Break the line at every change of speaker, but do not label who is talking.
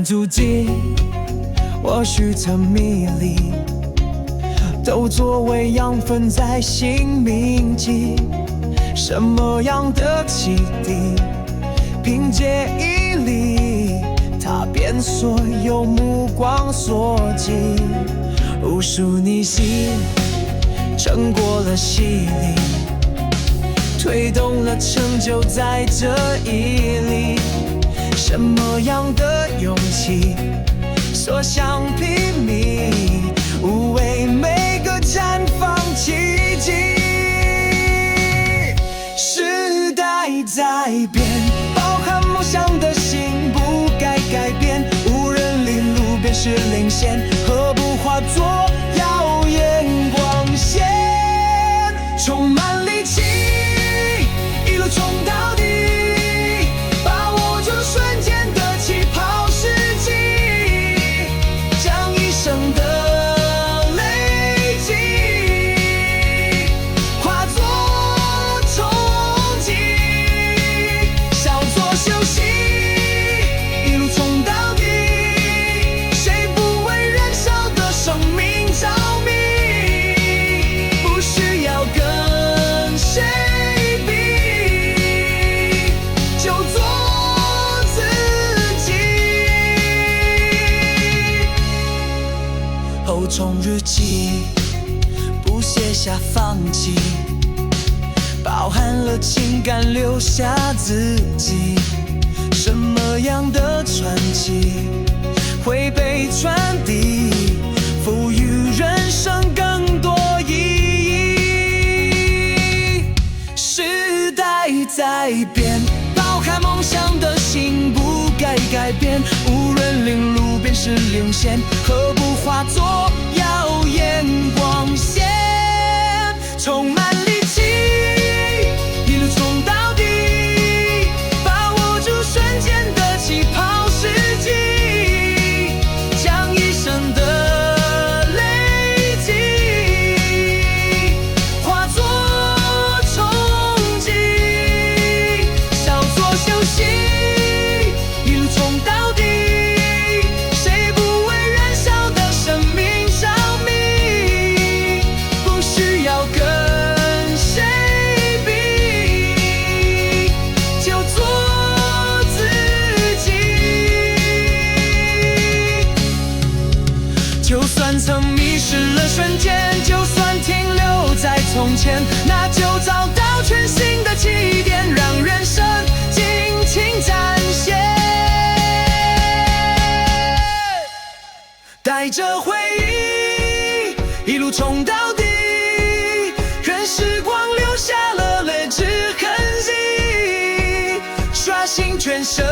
段足迹，或许曾迷离，都作为养分在心铭记。什么样的启迪，凭借毅力，踏遍所有目光所及。无数逆袭，撑过了洗礼，推动了成就在这一里。什么样的勇气，所向披靡，无畏每个绽放奇迹。时代在变，包含梦想的心不该改变。无人领路便是领先，何不化作耀眼光线？充满力气，一路冲到底，把握住瞬间的起跑时机，将一生的累积化作冲击，稍作休息，一路冲到底，谁不为燃烧的生命着迷？不需要跟谁比，就做自己。后冲日记，不写下放弃，包含了情感留下自己。什么样的传奇会被传递，赋予人生更多意义？时代在变，包含梦想的心不该改变。无人领路便是领先，何不化作耀眼光线？充满力气，一路冲到底，把握住瞬间的起跑时机，将一生的累积化作冲击，稍作休息，一路冲到底，谁不为燃烧的生命着迷？不需要跟谁比，就做自己。就算曾迷失了瞬间，就算停留在从前，那就找到全新的起点，让人生尽情展现。带着回忆，一路冲到底，任时光留下了泪之痕迹，刷新全身。